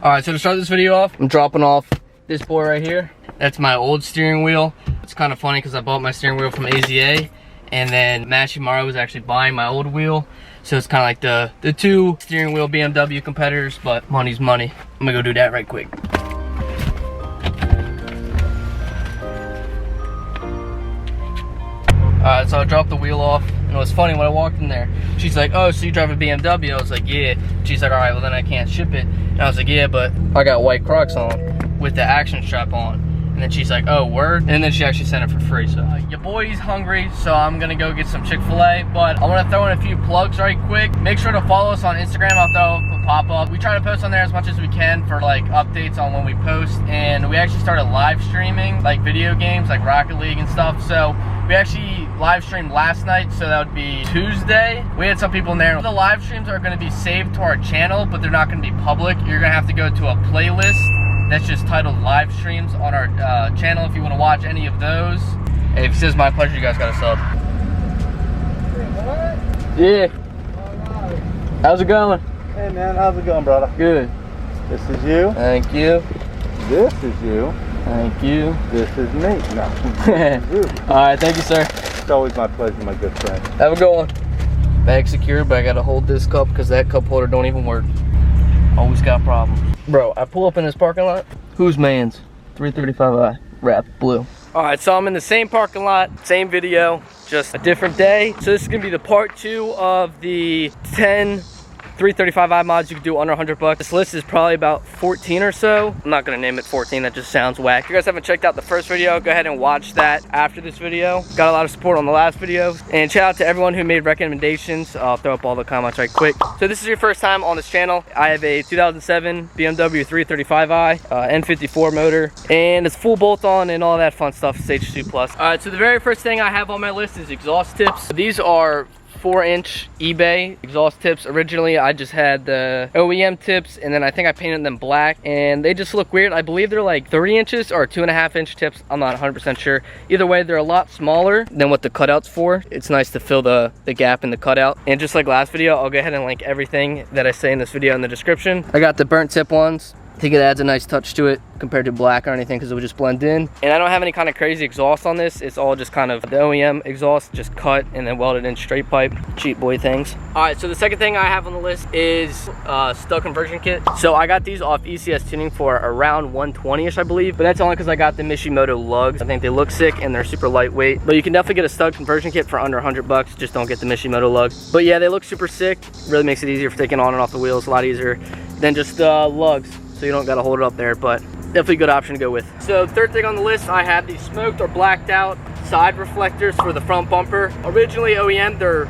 All right, so to start this video off, I'm dropping off this boy right here. That's my old steering wheel. It's kind of funny because I bought my steering wheel from AZA, and then Machimaru was actually buying my old wheel. So it's kind of like the two steering wheel BMW competitors, but money's money. I'm gonna go do that right quick. Alright, so I dropped the wheel off, and it was funny when I walked in there. She's like, oh, so you drive a BMW? I was like, yeah. She's like, alright, well then I can't ship it. And I was like, yeah, but I got white Crocs on with the action strap on. And then she's like, oh, word? And then she actually sent it for free. So your boy's hungry, so I'm gonna go get some Chick-fil-A. But I wanna throw in a few plugs right quick. Make sure to follow us on Instagram. I'll throw a pop-up. We try to post on there as much as we can for like updates on when we post. And we actually started live streaming like video games, like Rocket League and stuff. So we actually live streamed last night, so that would be Tuesday. We had some people in there. The live streams are gonna be saved to our channel, but they're not gonna be public. You're gonna have to go to a playlist that's just titled live streams on our channel if you want to watch any of those. Hey, if it says my pleasure, you guys got a sub. What? Yeah. All right. How's it going? Hey man, how's it going, brother? Good. This is you. Thank you. This is you. Thank you. This is me. No. This is you. All right, thank you, sir. It's always my pleasure, my good friend. Have a good one. Bag secured, but I gotta hold this cup because that cup holder don't even work. Always got problems. Bro, I pull up in this parking lot. Who's man's? 335i, wrapped blue. All right, so I'm in the same parking lot, same video, just a different day. So this is gonna be the part 2 of the 10 335i mods you can do under 100 bucks. This list is probably about 14 or so. I'm not gonna name it 14, that just sounds whack. If you guys haven't checked out the first video, go ahead and watch that after this video. Got a lot of support on the last video. And shout out to everyone who made recommendations. I'll throw up all the comments right quick. So this is your first time on this channel. I have a 2007 BMW 335i, N54 motor, and it's full bolt on and all that fun stuff, Stage 2+. All right, so the very first thing I have on my list is exhaust tips. These are 4-inch eBay exhaust tips. Originally I just had the OEM tips, and then I think I painted them black and they just look weird. I believe they're like 3 inches or 2.5-inch tips. I'm not 100% sure. Either way, they're a lot smaller than what the cutout's for. It's nice to fill the gap in the cutout. And just like last video, I'll go ahead and link everything that I say in this video in the description. I got the burnt tip ones. I think it adds a nice touch to it compared to black or anything because it would just blend in. And I don't have any kind of crazy exhaust on this. It's all just kind of the OEM exhaust, just cut and then welded in straight pipe. Cheap boy things. All right, so the second thing I have on the list is stud conversion kit. So I got these off ECS Tuning for around 120-ish, I believe. But that's only because I got the Mishimoto lugs. I think they look sick and they're super lightweight. But you can definitely get a stud conversion kit for under 100 bucks. Just don't get the Mishimoto lugs. But yeah, they look super sick. Really makes it easier for taking on and off the wheels. A lot easier than just lugs. So you don't gotta hold it up there, but definitely a good option to go with. So third thing on the list, I have these smoked or blacked out side reflectors for the front bumper. Originally OEM, they're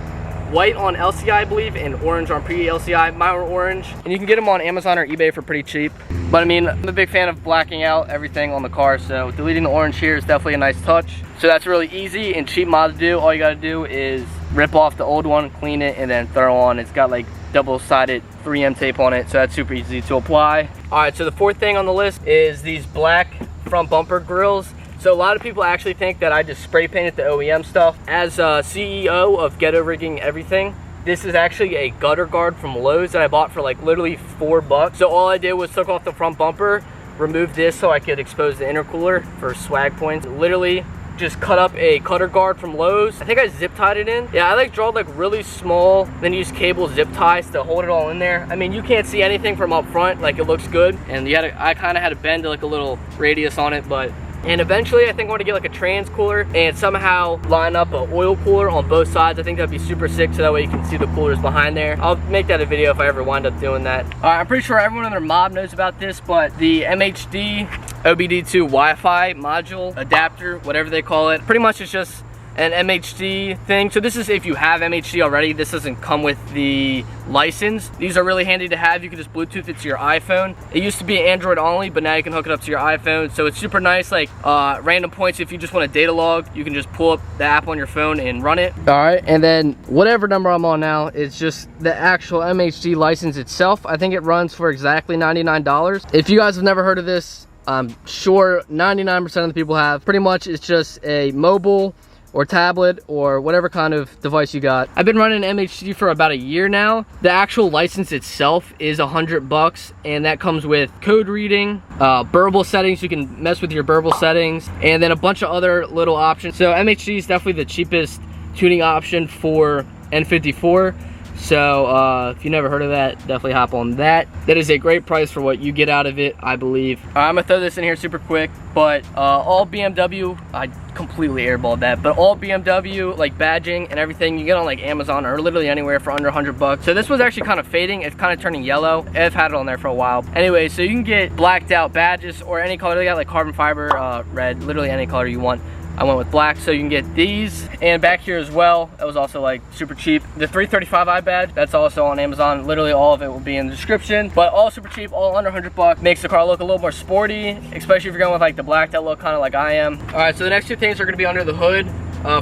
white on LCI, I believe, and orange on pre-LCI. Mine were orange, and you can get them on Amazon or eBay for pretty cheap. But I mean, I'm a big fan of blacking out everything on the car, so deleting the orange here is definitely a nice touch. So that's really easy and cheap mod to do. All you gotta do is rip off the old one, clean it, and then throw on. It's got like double-sided 3M tape on it, so that's super easy to apply. All right, so the fourth thing on the list is these black front bumper grills. So a lot of people actually think that I just spray painted the OEM stuff. As CEO of Ghetto Rigging Everything, this is actually a gutter guard from Lowe's that I bought for like literally $4. So all I did was took off the front bumper, removed this so I could expose the intercooler for swag points. Literally just cut up a cutter guard from Lowe's. I think I zip tied it in. Yeah, I like draw like really small, then use cable zip ties to hold it all in there. I mean, you can't see anything from up front, like it looks good. And I kind of had to bend like a little radius on it, but and eventually I think I want to get like a trans cooler and somehow line up an oil cooler on both sides. I think that'd be super sick, so that way you can see the coolers behind there. I'll make that a video if I ever wind up doing that. I'm pretty sure everyone in their mob knows about this, but the MHD OBD2 Wi-Fi module adapter, whatever they call it, pretty much it's just an MHD thing. So this is if you have MHD already. This doesn't come with the license. These are really handy to have. You can just Bluetooth it to your iPhone. It used to be Android only, but now you can hook it up to your iPhone. So it's super nice, like random points. If you just want a data log, you can just pull up the app on your phone and run it. All right, and then whatever number I'm on now is just the actual MHD license itself. I think it runs for exactly $99. If you guys have never heard of this, I'm sure 99% of the people have. Pretty much it's just a mobile or tablet or whatever kind of device you got. I've been running MHD for about a year now. The actual license itself is $100, and that comes with code reading, burble settings. You can mess with your burble settings, and then a bunch of other little options. So MHD is definitely the cheapest tuning option for N54. So if you never heard of that, definitely hop on that. That is a great price for what you get out of it, I believe. I'm gonna throw this in here super quick, but all BMW, I completely airballed that, but all BMW like badging and everything you get on like Amazon or literally anywhere for under $100. So this was actually kind of fading. It's kind of turning yellow. I've had it on there for a while. Anyway, so you can get blacked out badges or any color. They got like carbon fiber, red, literally any color you want. I went with black, so you can get these. And back here as well, that was also like super cheap. The 335i badge, that's also on Amazon. Literally all of it will be in the description, but all super cheap, all under $100. Makes the car look a little more sporty, especially if you're going with like the blacked out look, kind of like I am. All right, so the next two things are gonna be under the hood.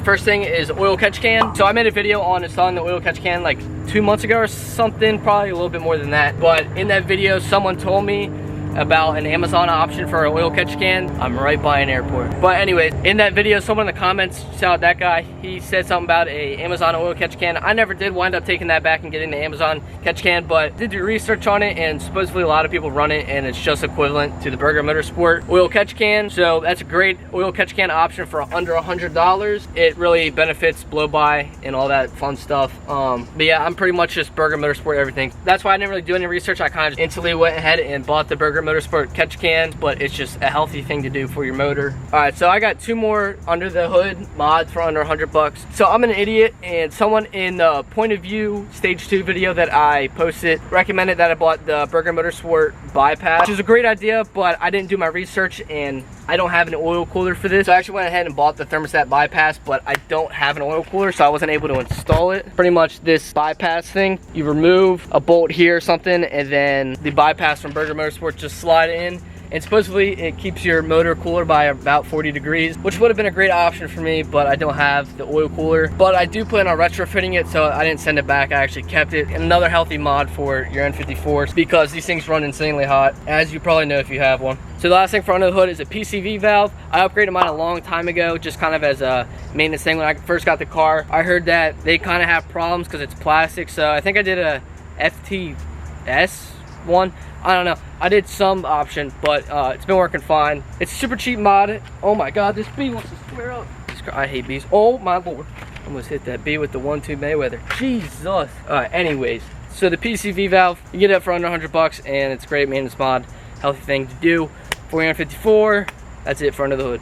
First thing is oil catch can. So I made a video on installing the oil catch can like 2 months ago or something, probably a little bit more than that. But in that video, someone told me about an Amazon option for an oil catch can. I'm right by an airport. But anyway, in that video, someone in the comments, shout out that guy, he said something about a Amazon oil catch can. I never did wind up taking that back and getting the Amazon catch can, but did do research on it, and supposedly a lot of people run it, and it's just equivalent to the Burger Motorsport oil catch can. So that's a great oil catch can option for under $100. It really benefits blow by and all that fun stuff. But yeah, I'm pretty much just Burger Motorsport everything. That's why I didn't really do any research. I kind of instantly went ahead and bought the Burger Motorsport catch can, but it's just a healthy thing to do for your motor. All right, so I got two more under the hood mods for under $100. So I'm an idiot, and someone in the point of view stage 2 video that I posted recommended that I bought the Burger Motorsport bypass, which is a great idea, but I didn't do my research and I don't have an oil cooler for this. So I actually went ahead and bought the thermostat bypass, but I don't have an oil cooler, so I wasn't able to install it. Pretty much this bypass thing, you remove a bolt here or something, and then the bypass from Burger Motorsport just slide in. And supposedly it keeps your motor cooler by about 40 degrees, which would have been a great option for me, but I don't have the oil cooler. But I do plan on retrofitting it, so I didn't send it back. I actually kept it. And another healthy mod for your N54s, because these things run insanely hot, as you probably know if you have one. So the last thing for under the hood is a PCV valve. I upgraded mine a long time ago, just kind of as a maintenance thing when I first got the car. I heard that they kind of have problems because it's plastic, so I think I did a FTS one. I don't know. I did some option, but it's been working fine. It's a super cheap mod. Oh my god, this bee wants to square up. I hate bees. Oh my lord. Almost hit that bee with the 1-2 Mayweather. Jesus. Alright, anyways. So the PCV valve, you get it for under $100, and it's a great maintenance mod. Healthy thing to do. 454. That's it for under the hood.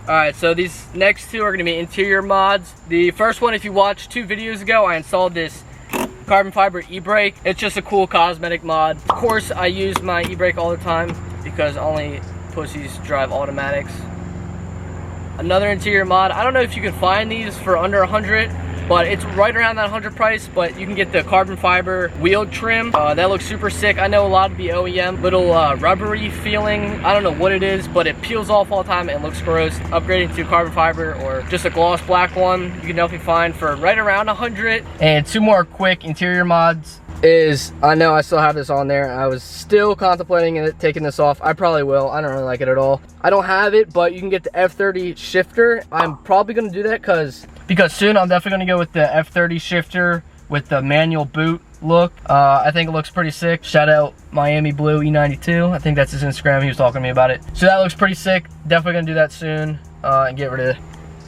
Alright, so these next two are going to be interior mods. The first one, if you watched 2 videos ago, I installed this carbon fiber e-brake. It's just a cool cosmetic mod. Of course, I use my e-brake all the time because only pussies drive automatics. Another interior mod, I don't know if you can find these for under 100, but it's right around that 100 price, but you can get the carbon fiber wheel trim. That looks super sick. I know a lot of the OEM, little rubbery feeling. I don't know what it is, but it peels off all the time and looks gross. Upgrading to carbon fiber or just a gloss black one, you can definitely find for right around 100. And 2 more quick interior mods is, I know I still have this on there. I was still contemplating it, taking this off. I probably will. I don't really like it at all. I don't have it, but you can get the F30 shifter. I'm probably going to do that because soon I'm definitely going to go with the F30 shifter with the manual boot look. I think it looks pretty sick. Shout out Miami Blue E92. I think that's his Instagram. He was talking to me about it. So that looks pretty sick. Definitely going to do that soon and get rid of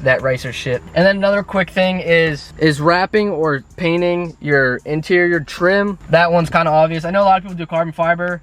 that racer shit. And then another quick thing is wrapping or painting your interior trim. That one's kind of obvious. I know a lot of people do carbon fiber,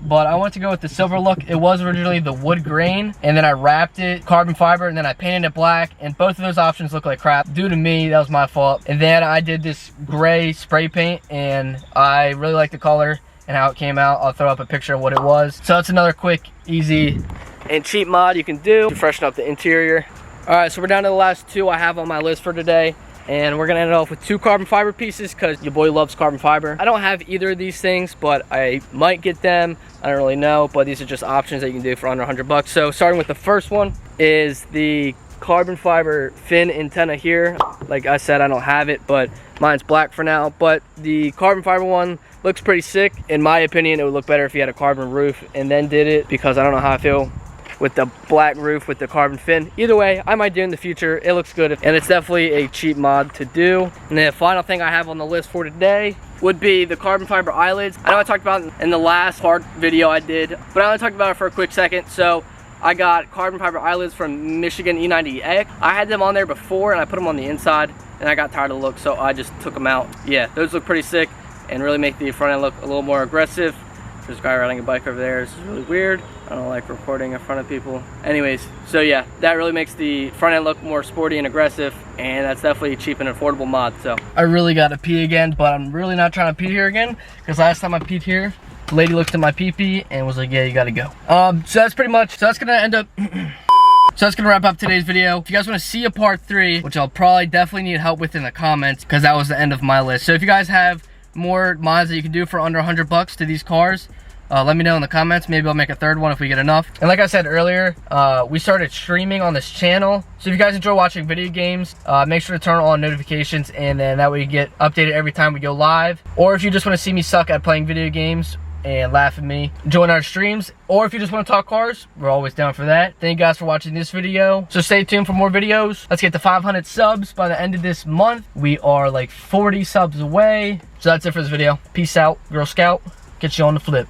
but I want to go with the silver look. It was originally the wood grain, and then I wrapped it carbon fiber, and then I painted it black, and both of those options look like crap. Due to me, that was my fault. And then I did this gray spray paint, and I really like the color and how it came out. I'll throw up a picture of what it was. So that's another quick, easy, and cheap mod you can do to freshen up the interior. Alright, so we're down to the last 2 I have on my list for today. And we're going to end it off with 2 carbon fiber pieces because your boy loves carbon fiber. I don't have either of these things, but I might get them. I don't really know, but these are just options that you can do for under $100. So starting with the first one is the carbon fiber fin antenna here. Like I said, I don't have it, but mine's black for now. But the carbon fiber one looks pretty sick. In my opinion, it would look better if you had a carbon roof and then did it, because I don't know how I feel with the black roof with the carbon fin. Either way, I might do in the future. It looks good, and it's definitely a cheap mod to do. And the final thing I have on the list for today would be the carbon fiber eyelids. I know I talked about it in the last hard video I did, but I only talked about it for a quick second. So I got carbon fiber eyelids from Michigan E90X. I had them on there before and I put them on the inside and I got tired of the look, so I just took them out. Yeah, those look pretty sick and really make the front end look a little more aggressive. There's a guy riding a bike over there. This is really weird. I don't like recording in front of people. Anyways, so yeah, that really makes the front end look more sporty and aggressive, and that's definitely a cheap and affordable mod. So I really gotta pee again, but I'm really not trying to pee here again, because last time I peed here, the lady looked at my pee-pee and was like, yeah, you gotta go. So that's pretty much, so that's gonna end up so that's gonna wrap up today's video. If you guys want to see a part 3, which I'll probably definitely need help with in the comments, because that was the end of my list. So if you guys have more mods that you can do for under $100 to these cars, let me know in the comments. Maybe I'll make a third one if we get enough. And like I said earlier, we started streaming on this channel. So if you guys enjoy watching video games, make sure to turn on notifications, and then that way you get updated every time we go live. Or if you just want to see me suck at playing video games and laugh at me, join our streams. Or if you just want to talk cars, we're always down for that. Thank you guys for watching this video. So stay tuned for more videos. Let's get to 500 subs by the end of this month. We are like 40 subs away. So that's it for this video. Peace out, Girl Scout. Get you on the flip.